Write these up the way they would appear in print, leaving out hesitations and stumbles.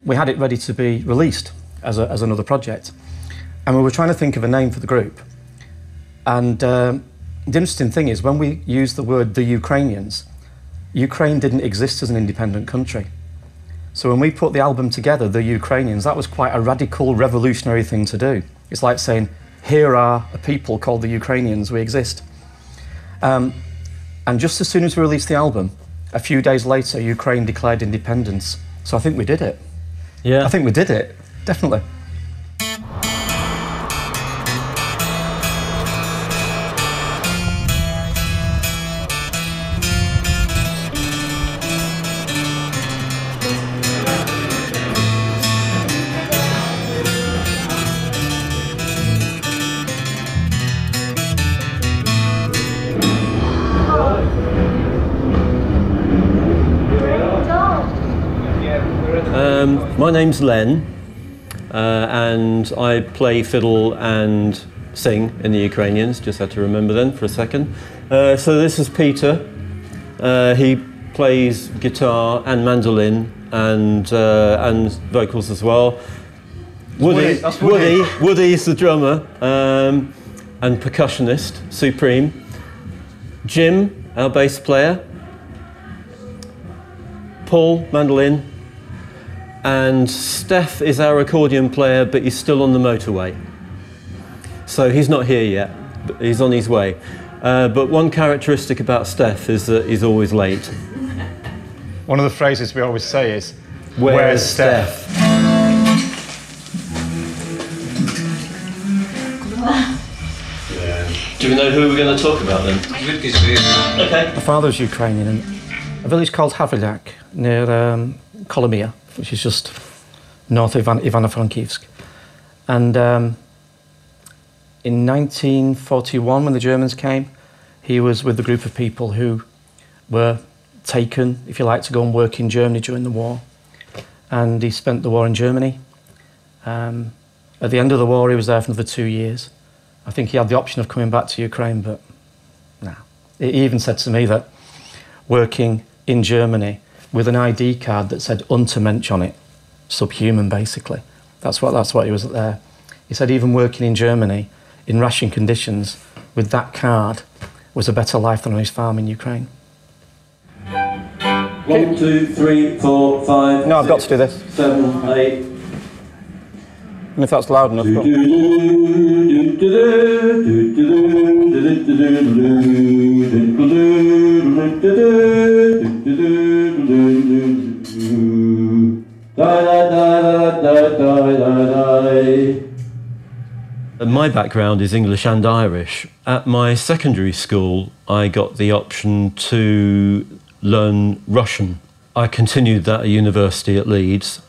we had it ready to be released as another project. And we were trying to think of a name for the group. And the interesting thing is, when we used the word the Ukrainians, Ukraine didn't exist as an independent country. So when we put the album together, the Ukrainians, that was quite a radical, revolutionary thing to do. It's like saying, here are a people called the Ukrainians, we exist. And just as soon as we released the album, a few days later, Ukraine declared independence. So I think we did it. Yeah. I think we did it, definitely. My name's Len, and I play fiddle and sing in the Ukrainians. Just had to remember then for a second. So this is Peter. He plays guitar and mandolin and vocals as well. Woody's the drummer and percussionist, supreme. Jim, our bass player. Paul, mandolin. And Steph is our accordion player, but he's still on the motorway. So he's not here yet, but he's on his way. But one characteristic about Steph is that he's always late. One of the phrases we always say is, Where's Steph? Do we know who we're going to talk about then? Okay. My father's Ukrainian, in a village called Havrilyak, near Kolomia, which is just north of Ivano-Frankivsk. And in 1941, when the Germans came, he was with a group of people who were taken, if you like, to go and work in Germany during the war. And he spent the war in Germany. At the end of the war, he was there for another 2 years. I think he had the option of coming back to Ukraine, but no. He even said to me that working in Germany with an ID card that said Untermensch on it, subhuman basically. That's what he was there. He said even working in Germany in ration conditions with that card was a better life than on his farm in Ukraine. 1, 2, 3, 4, 5. No, I've got to do this. 7, 8. And if that's loud enough. My background is English and Irish. At my secondary school, I got the option to learn Russian. I continued that at university at Leeds,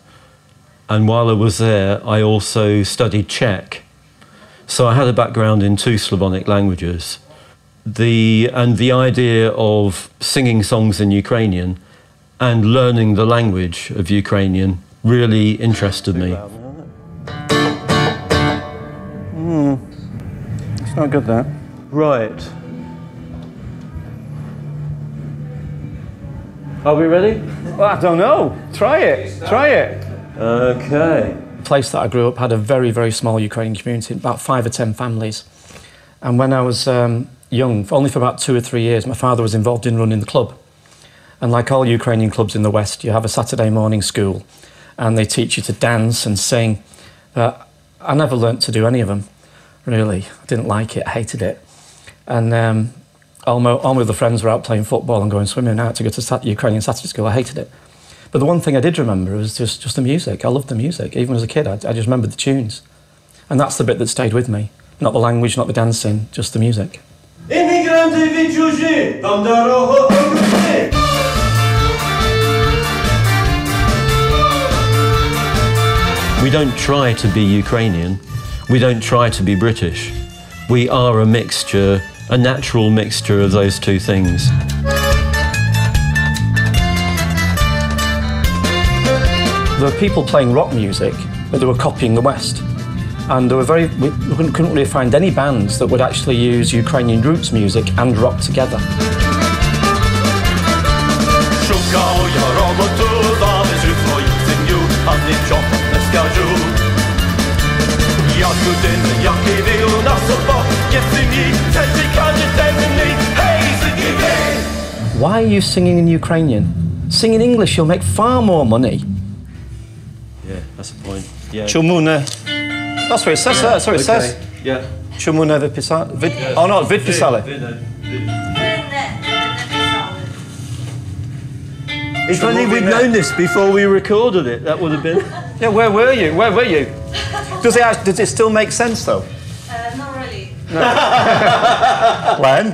and while I was there, I also studied Czech. So I had a background in 2 Slavonic languages. The idea of singing songs in Ukrainian and learning the language of Ukrainian really interested me. It's not good, that. Right. Are we ready? Well, I don't know. Try it. Try it. Okay. The place that I grew up had a very, very small Ukrainian community, about 5 or 10 families. And when I was young, only for about 2 or 3 years, my father was involved in running the club. And like all Ukrainian clubs in the West, you have a Saturday morning school and they teach you to dance and sing. But I never learnt to do any of them, really. I didn't like it, I hated it. And all my other friends were out playing football and going swimming out to go to Ukrainian Saturday school. I hated it. But the one thing I did remember was just the music. I loved the music. Even as a kid, I just remembered the tunes. And that's the bit that stayed with me. Not the language, not the dancing, just the music. We don't try to be Ukrainian. We don't try to be British. We are a mixture, a natural mixture of those 2 things. There were people playing rock music, but they were copying the West. And we couldn't really find any bands that would actually use Ukrainian roots music and rock together. Шукав я роботу, залишив свою сім'ю, а нічого Why are you singing in Ukrainian? Sing in English, you'll make far more money. Yeah, that's the point. Yeah. Чому не... That's what it says there, that's what it says. Yeah. Чому не відписали? Oh no, відписали. If only we'd known this before we recorded it, that would have been... Yeah, where were you? Where were you? Does it still make sense though? Not really.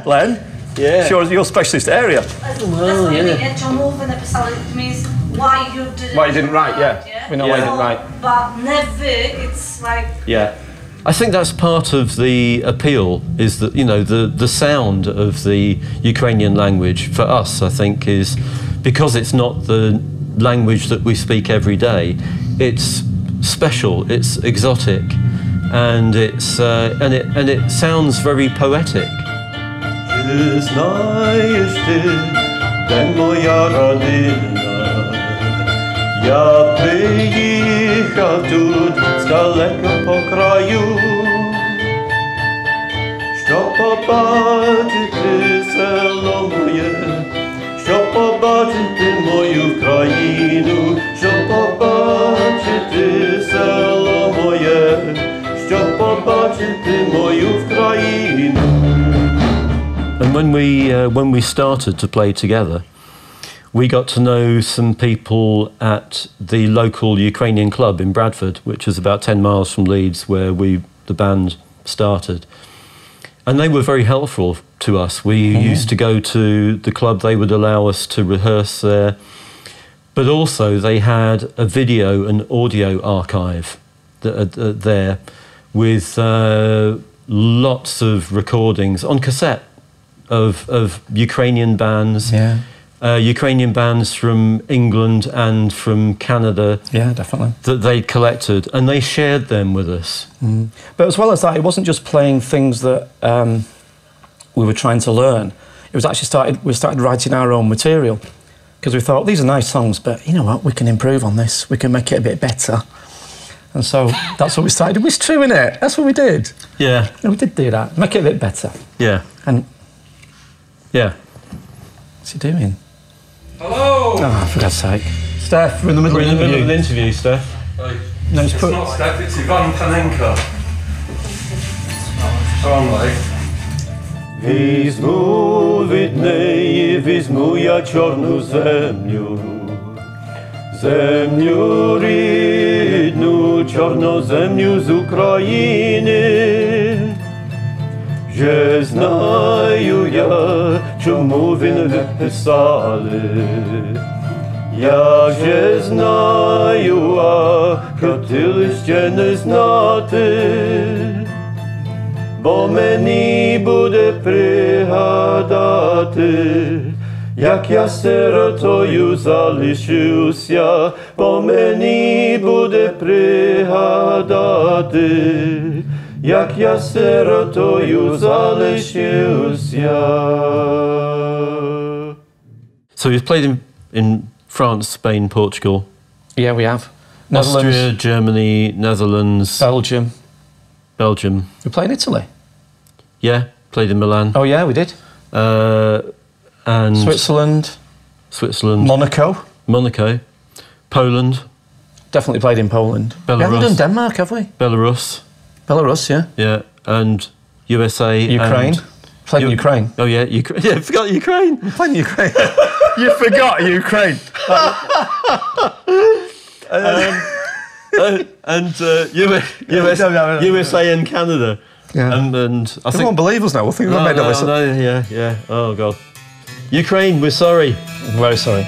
Len? Yeah. It's your specialist area. Well, yeah. Чому ви написали? It means why you didn't. Why you didn't write? Yeah. We know why you didn't write. But never. It's like. Yeah. I think that's part of the appeal, is that, you know, the sound of the Ukrainian language for us, I think, is because it's not the language that we speak every day. It's special, it's exotic, and it sounds very poetic. Czy znajesz ty, ten moja rodzina? Ja przyjechał tu z dalekiego kraju, щоб побачити село моє, щоб побачити мою країну, щоб побачити село моє, щоб побачити мою країну. And when we started to play together, we got to know some people at the local Ukrainian club in Bradford, which is about 10 miles from Leeds, where the band started. And they were very helpful to us. We used to go to the club, they would allow us to rehearse there. But also they had a video and audio archive there with lots of recordings on cassette of Ukrainian bands. Yeah. Ukrainian bands from England and from Canada. Yeah, definitely. That they'd collected, and they shared them with us. Mm. But as well as that, it wasn't just playing things that we were trying to learn. It was actually we started writing our own material, because we thought, these are nice songs, but you know what, we can improve on this, we can make it a bit better. And so that's what we started. It was true, innit? That's what we did. Yeah. Yeah, we did do that, make it a bit better. Yeah. And yeah. what's he doing? Hello! Oh, for God's sake. Steph, we're in the middle of an interview, Steph. No, It's not Steph, it's Ivan Panenka. Go on, mate. Візьму від неї, візьму я чорну землю, землю рідну, чорну землю з України. Вже знаю я, чому він виписали. Я вже знаю, а хотіли ще не знати. Бо мені буде пригадати, як я сиротою залишився. Бо мені буде пригадати, як я сиротою залишився. So we've played in France, Spain, Portugal. Yeah, we have. Austria, Germany, Netherlands. Belgium. We played in Italy. Yeah, played in Milan. Oh yeah, we did. And Switzerland. Monaco. Poland. Definitely played in Poland. Belarus. We haven't done Denmark, have we? Belarus, yeah. Yeah, and USA. Ukraine. Played in Ukraine. Oh yeah, Ukraine. Yeah, forgot Ukraine. Played in Ukraine. You forgot Ukraine. USA and Canada. Yeah. And I They think won't believe us now. I think we've made this up. yeah. Oh God. Ukraine, we're sorry. Very sorry.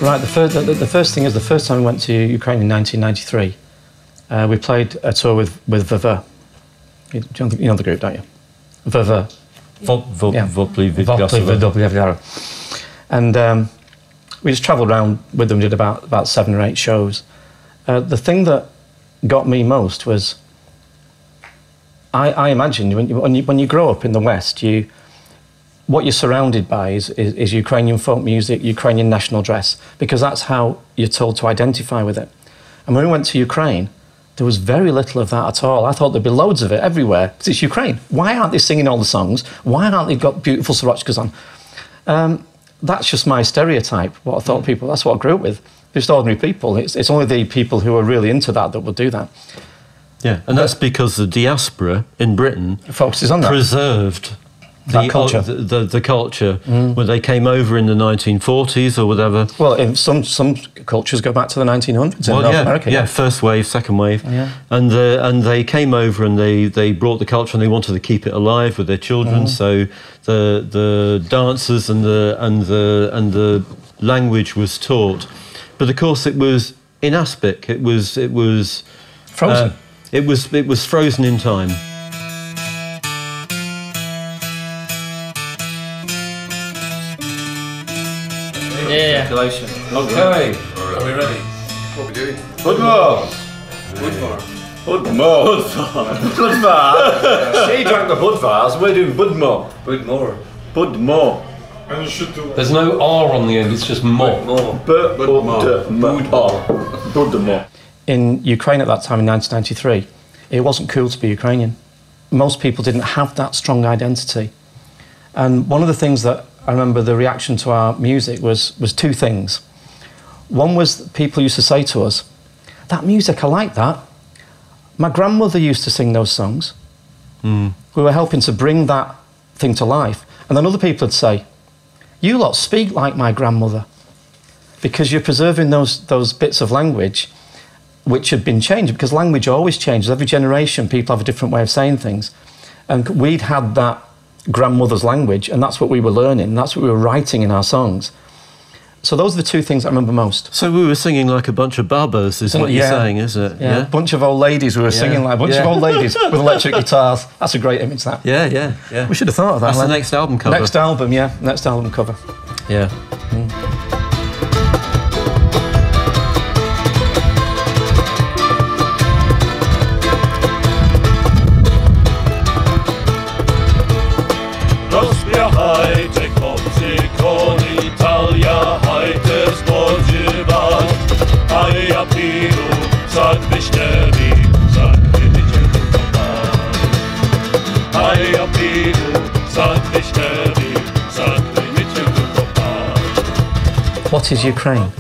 Right, the first thing is, the first time we went to Ukraine in 1993, we played a tour with VV. You know the group, don't you? VV. Vopli Vidgasova. And we just travelled around with them, did about 7 or 8 shows. The thing that got me most was, I imagine when you grow up in the West, what you're surrounded by is Ukrainian folk music, Ukrainian national dress, because that's how you're told to identify with it. And when we went to Ukraine, there was very little of that at all. I thought there'd be loads of it everywhere, because it's Ukraine. Why aren't they singing all the songs? Why aren't they got beautiful sorochkas on? That's just my stereotype, what I thought people, that's what I grew up with. Just ordinary people. It's only the people who are really into that would do that. Yeah, and that's because the diaspora in Britain focuses on that. Preserved that culture. The culture when they came over in the 1940s or whatever. Well, in some cultures go back to the 1900s in North America. Yeah, first wave, second wave. Yeah. And they came over and they brought the culture and they wanted to keep it alive with their children. So the dances and the language was taught. But of course it was in aspic. It was frozen. It was frozen in time. Yeah. Okay. Are we ready? What are we doing? Budmore! Woodfarm. Budmore! Budvar! She drank the Budvars, we're doing Budmore. Woodmore. Budmore. And you should do. There's no R on the end, it's just more. Budmore. In Ukraine at that time, in 1993, it wasn't cool to be Ukrainian. Most people didn't have that strong identity. And one of the things that I remember the reaction to our music was 2 things. One was people used to say to us, that music, I like that. My grandmother used to sing those songs. We were helping to bring that thing to life. And then other people would say, you lot speak like my grandmother, because you're preserving those bits of language which had been changed, because language always changes. Every generation, people have a different way of saying things. And we'd had that grandmother's language, and that's what we were learning, and that's what we were writing in our songs. So those are the 2 things I remember most. So we were singing like a bunch of babas, is what you're saying, is it? Yeah. A bunch of old ladies. We were singing like a bunch of old ladies with electric guitars. That's a great image, that. Yeah. We should have thought of that. That's the next album cover. Next album, yeah. Next album cover. Yeah. Rozbiehajcie chłopcy, koni Italia, hajte spodziewać, a ja piru, zak wyśniewi, zak wyjdzie do nas. A ja piru, zak wyśniewi, zak wyjdzie do nas. What is Ukraine?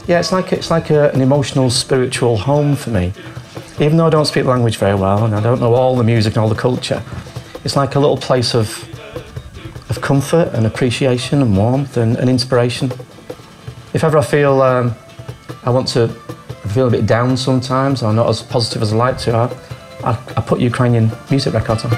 Yeah, it's like an emotional, spiritual home for me. Even though I don't speak the language very well and I don't know all the music and all the culture, it's like a little place of comfort and appreciation and warmth and inspiration. If ever I feel I feel a bit down sometimes, or not as positive as I like to, I put Ukrainian music records on.